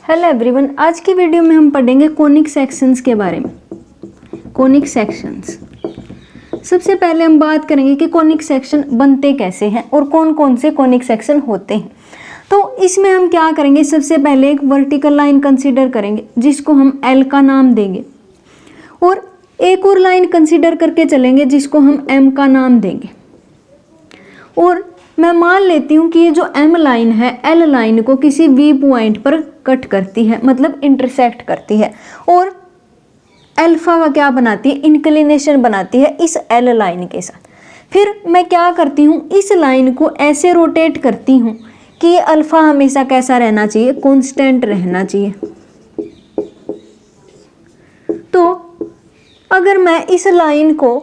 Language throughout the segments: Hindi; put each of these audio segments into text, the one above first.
हेलो एवरीवन, आज की वीडियो में हम पढ़ेंगे कोनिक सेक्शंस के बारे में। कोनिक सेक्शंस, सबसे पहले हम बात करेंगे कि कोनिक सेक्शन बनते कैसे हैं और कौन कौन से कोनिक सेक्शन होते हैं। तो इसमें हम क्या करेंगे, सबसे पहले एक वर्टिकल लाइन कंसीडर करेंगे जिसको हम एल का नाम देंगे, और एक और लाइन कंसीडर करके चलेंगे जिसको हम एम का नाम देंगे। और मैं मान लेती हूँ कि ये जो एम लाइन है एल लाइन को किसी वी पॉइंट पर कट करती है, मतलब इंटरसेक्ट करती है, और अल्फा का क्या बनाती है, इंक्लिनेशन बनाती है इस एल लाइन के साथ। फिर मैं क्या करती हूँ, इस लाइन को ऐसे रोटेट करती हूँ कि ये अल्फा हमेशा कैसा रहना चाहिए, कांस्टेंट रहना चाहिए। तो अगर मैं इस लाइन को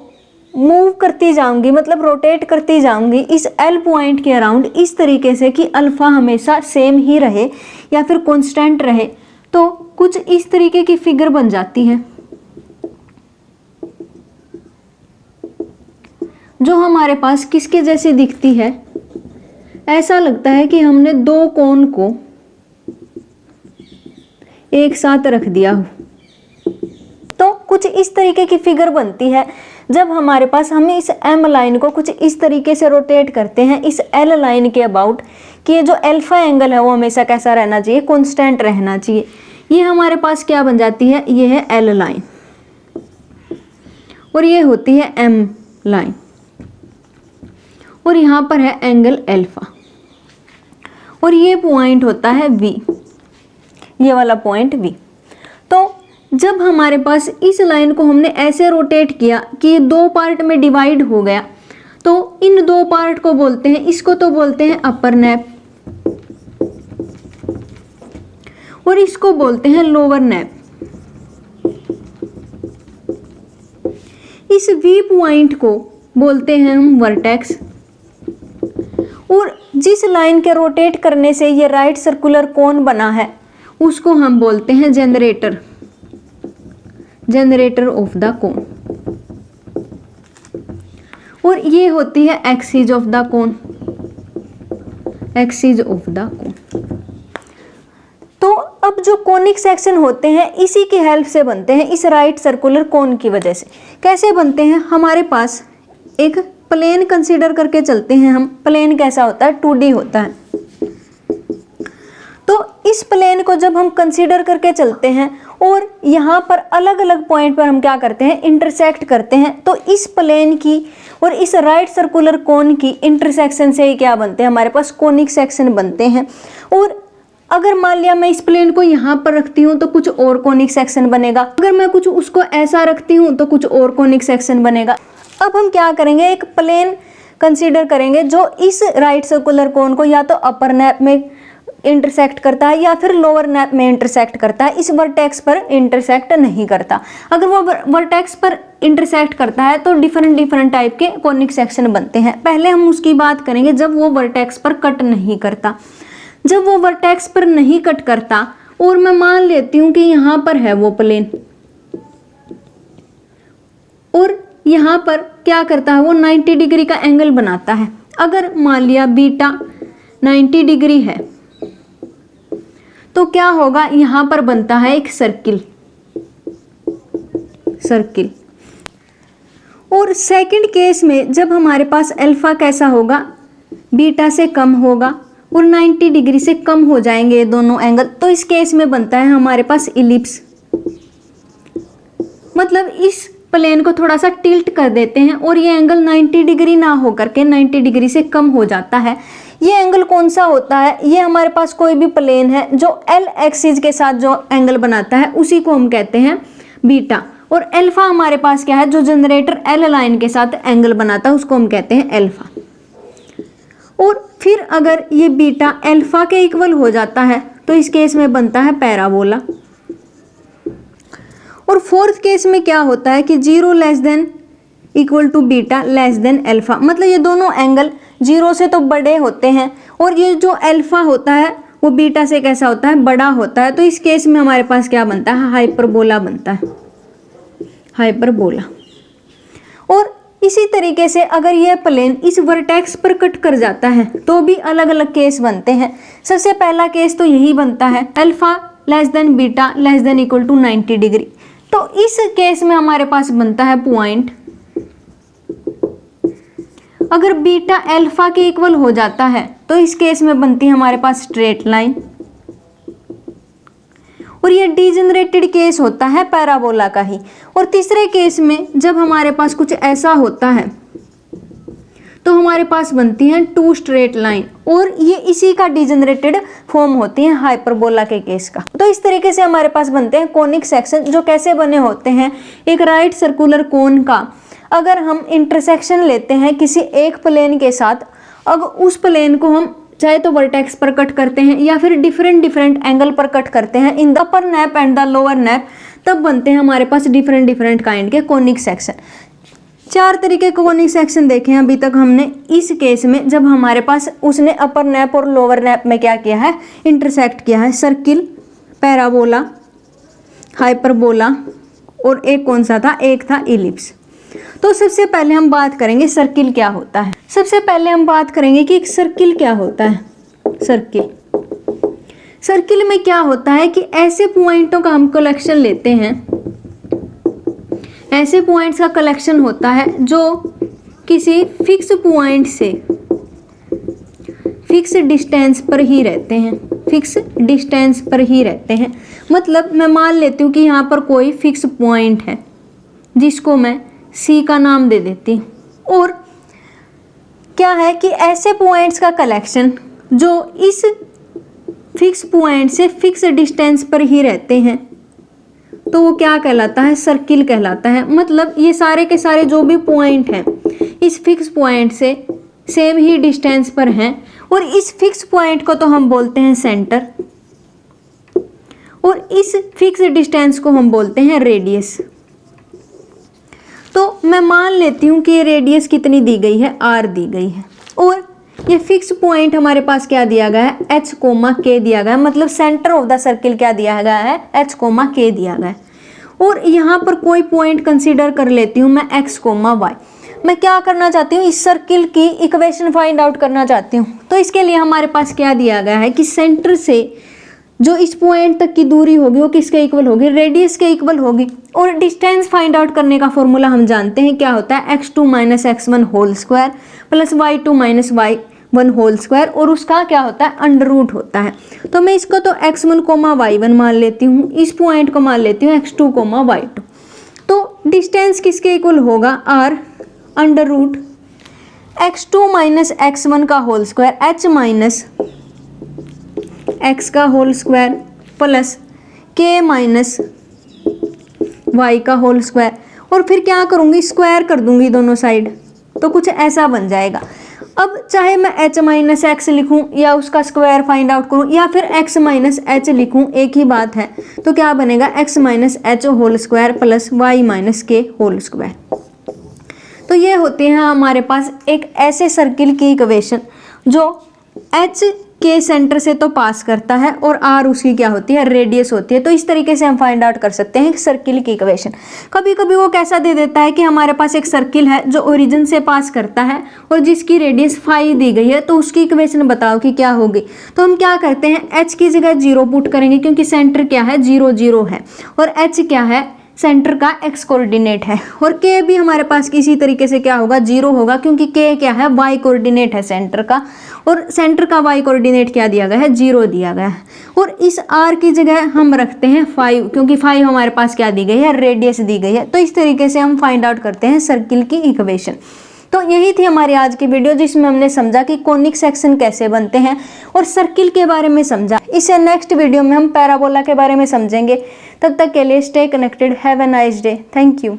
मूव करती जाऊंगी, मतलब रोटेट करती जाऊंगी इस एल पॉइंट के अराउंड इस तरीके से कि अल्फा हमेशा सेम ही रहे या फिर कांस्टेंट रहे, तो कुछ इस तरीके की फिगर बन जाती है जो हमारे पास किसके जैसी दिखती है। ऐसा लगता है कि हमने दो कोन को एक साथ रख दिया हो। तो कुछ इस तरीके की फिगर बनती है जब हमारे पास, हम इस एम लाइन को कुछ इस तरीके से रोटेट करते हैं इस एल लाइन के अबाउट कि ये जो अल्फा एंगल है वो हमेशा कैसा रहना चाहिए, कांस्टेंट रहना चाहिए। ये हमारे पास क्या बन जाती है, ये है एल लाइन और ये होती है एम लाइन, और यहाँ पर है एंगल अल्फा, और ये पॉइंट होता है वी, ये वाला पॉइंट वी। तो जब हमारे पास इस लाइन को हमने ऐसे रोटेट किया कि ये दो पार्ट में डिवाइड हो गया, तो इन दो पार्ट को बोलते हैं, इसको तो बोलते हैं अपर नैप और इसको बोलते हैं लोअर नैप। इस वी पॉइंट को बोलते हैं हम वर्टेक्स, और जिस लाइन के रोटेट करने से ये राइट सर्कुलर कोन बना है उसको हम बोलते हैं generator, generator off the cone, और ये होती है axis of the cone, axis of the cone. तो अब जो कोनिक सेक्शन होते हैं इसी की हेल्प से बनते हैं, इस राइट सर्कुलर कोन की वजह से। कैसे बनते हैं, हमारे पास एक प्लेन कंसीडर करके चलते हैं हम। प्लेन कैसा होता है, 2D होता है। तो इस प्लेन को जब हम कंसीडर करके चलते हैं और यहाँ पर अलग अलग पॉइंट पर हम क्या करते हैं, इंटरसेक्ट करते हैं, तो इस प्लेन की और इस राइट सर्कुलर कोन की इंटरसेक्शन से ही क्या बनते हैं, हमारे पास कोनिक सेक्शन बनते हैं। और अगर मान लिया मैं इस प्लेन को यहाँ पर रखती हूँ तो कुछ और कोनिक सेक्शन बनेगा, अगर मैं कुछ उसको ऐसा रखती हूँ तो कुछ और कोनिक सेक्शन बनेगा। अब हम क्या करेंगे, एक प्लेन कंसीडर करेंगे जो इस राइट सर्कुलर कोन को या तो अपर नैप में इंटरसेक्ट करता है या फिर लोअर नैप में इंटरसेक्ट करता है, इस वर्टेक्स पर इंटरसेक्ट नहीं करता। अगर वो वर्टेक्स पर इंटरसेक्ट करता है तो डिफरेंट टाइप के कोनिक सेक्शन बनते हैं। पहले हम उसकी बात करेंगे जब वो वर्टेक्स पर कट नहीं करता। जब वो वर्टेक्स पर नहीं कट करता और मैं मान लेती हूँ कि यहाँ पर है वो प्लेन और यहाँ पर क्या करता है, वो 90 डिग्री का एंगल बनाता है। अगर मान लिया बीटा 90 डिग्री है तो क्या होगा, यहाँ पर बनता है एक सर्किल, सर्किल। और सेकंड केस में जब हमारे पास अल्फा कैसा होगा, बीटा से कम होगा और 90 डिग्री से कम हो जाएंगे ये दोनों एंगल, तो इस केस में बनता है हमारे पास इलिप्स। मतलब इस प्लेन को थोड़ा सा टिल्ट कर देते हैं और ये एंगल 90 डिग्री ना होकर के 90 डिग्री से कम हो जाता है। ये एंगल कौन सा होता है, ये हमारे पास कोई भी प्लेन है जो एल एक्सिस के साथ जो एंगल बनाता है उसी को हम कहते हैं बीटा, और अल्फा हमारे पास क्या है, जो जनरेटर एल लाइन के साथ एंगल बनाता है उसको हम कहते हैं अल्फा। और फिर अगर ये बीटा अल्फा के इक्वल हो जाता है तो इस केस में बनता है पैराबोला। और फोर्थ केस में क्या होता है कि 0 less than equal to beta less than alpha, मतलब ये दोनों एंगल 0 से तो बड़े होते हैं और ये जो अल्फा होता है वो बीटा से कैसा होता है, बड़ा होता है। तो इस केस में हमारे पास क्या बनता है, हाइपरबोला बनता है, हाइपरबोला। और इसी तरीके से अगर यह प्लेन इस वर्टेक्स पर कट कर जाता है तो भी अलग अलग केस बनते हैं। सबसे पहला केस तो यही बनता है, alpha less than beta less than equal to 90 degree. तो इस केस में हमारे पास बनता है पॉइंट, अगर बीटा अल्फा के इक्वल हो जाता है तो इस केस में बनती है हमारे पास स्ट्रेट लाइन, और ये डीजेनरेटेड केस होता है पैराबोला का ही। और तीसरे केस में जब हमारे पास कुछ ऐसा होता है तो हमारे पास बनती हैं टू स्ट्रेट लाइन, और ये इसी का डीजेनरेटेड फॉर्म होती है हाइपरबोला के केस का। तो इस तरीके से हमारे पास बनते हैं कोनिक सेक्शन, जो कैसे बने होते हैं, एक राइट सर्कुलर कोन का अगर हम इंटरसेक्शन लेते हैं किसी एक प्लेन के साथ, अब उस प्लेन को हम चाहे तो वर्टेक्स पर कट करते हैं या फिर डिफरेंट एंगल पर कट करते हैं in the upper nap and the lower nap, तब बनते हैं हमारे पास डिफरेंट काइंड के कोनिक सेक्शन। 4 तरीके के कोनिक सेक्शन देखे हैं अभी तक हमने। इस केस में जब हमारे पास उसने अपर नैप और लोअर नैप में क्या किया है, इंटरसेक्ट किया है, सर्किल, पैराबोला, हाइपरबोला, और एक कौन सा था, एक था इलिप्स। तो सबसे पहले हम बात करेंगे सर्किल क्या होता है। सबसे पहले हम बात करेंगे कि एक सर्किल क्या होता है। सर्किल में क्या होता है कि ऐसे पॉइंटों का हम कलेक्शन लेते हैं, ऐसे पॉइंट्स का कलेक्शन होता है जो किसी फिक्स पॉइंट से फिक्स डिस्टेंस पर ही रहते हैं, फिक्स डिस्टेंस पर ही रहते हैं। मतलब मैं मान लेती हूँ कि यहाँ पर कोई फिक्स पॉइंट है जिसको मैं सी का नाम दे देती हूँ, और क्या है कि ऐसे पॉइंट्स का कलेक्शन जो इस फिक्स पॉइंट से फिक्स डिस्टेंस पर ही रहते हैं, तो वो क्या कहलाता है, सर्किल कहलाता है। मतलब ये सारे के सारे जो भी पॉइंट हैं इस फिक्स पॉइंट से सेम ही डिस्टेंस पर हैं, और इस फिक्स पॉइंट को तो हम बोलते हैं सेंटर, और इस फिक्स डिस्टेंस को हम बोलते हैं रेडियस। तो मैं मान लेती हूँ कि ये रेडियस कितनी दी गई है, r दी गई है, और ये फिक्स पॉइंट हमारे पास क्या दिया गया है, h, k दिया गया है। मतलब सेंटर ऑफ द सर्किल क्या दिया गया है, h, k दिया गया है। और यहाँ पर कोई पॉइंट कंसीडर कर लेती हूँ मैं x, y। मैं क्या करना चाहती हूँ, इस सर्किल की इक्वेशन फाइंड आउट करना चाहती हूँ। तो इसके लिए हमारे पास क्या दिया गया है कि सेंटर से जो इस पॉइंट तक की दूरी होगी वो किसके इक्वल होगी, रेडियस के इक्वल होगी। और डिस्टेंस फाइंड आउट करने का फॉर्मूला हम जानते हैं क्या होता है, x2 - x1 whole square plus y2 - y1 whole square, और उसका क्या होता है, अंडर रूट होता है। तो मैं इसको तो x1, y1 मान लेती हूँ, इस पॉइंट को मान लेती हूँ x2, y2। तो डिस्टेंस किसके इक्वल होगा, r under root x2 - x1 का whole square h minus x का whole square plus k minus y का होल स्क्वायर, और फिर क्या करूँगी, स्क्वायर कर दूंगी दोनों साइड, तो कुछ ऐसा बन जाएगा। अब चाहे मैं h माइनस एक्स लिखूँ या उसका स्क्वायर फाइंड आउट करूँ, या फिर x माइनस एच लिखूँ, एक ही बात है। तो क्या बनेगा, x minus H whole square plus y minus K whole square. तो ये होती है हमारे पास एक ऐसे सर्किल की इक्वेशन जो h के सेंटर से तो पास करता है और r उसकी क्या होती है, रेडियस होती है। तो इस तरीके से हम फाइंड आउट कर सकते हैं सर्किल की इक्वेशन। कभी कभी वो कैसा दे देता है कि हमारे पास एक सर्किल है जो ओरिजिन से पास करता है और जिसकी रेडियस फाई दी गई है, तो उसकी इक्वेशन बताओ कि क्या होगी। तो हम क्या करते हैं, h की जगह 0 पुट करेंगे क्योंकि सेंटर क्या है, 0 0 है, और h क्या है, सेंटर का x कोऑर्डिनेट है, और k भी हमारे पास किसी तरीके से क्या होगा, 0 होगा, क्योंकि k क्या है, y कोऑर्डिनेट है सेंटर का, और सेंटर का y कोऑर्डिनेट क्या दिया गया है, 0 दिया गया है। और इस r की जगह हम रखते हैं 5, क्योंकि 5 हमारे पास क्या दी गई है, रेडियस दी गई है। तो इस तरीके से हम फाइंड आउट करते हैं सर्किल की इक्वेशन। तो यही थी हमारी आज की वीडियो, जिसमें हमने समझा कि कोनिक सेक्शन कैसे बनते हैं और सर्किल के बारे में समझा। इससे नेक्स्ट वीडियो में हम पैराबोला के बारे में समझेंगे। तब तक के लिए stay connected, have a nice day, thank you.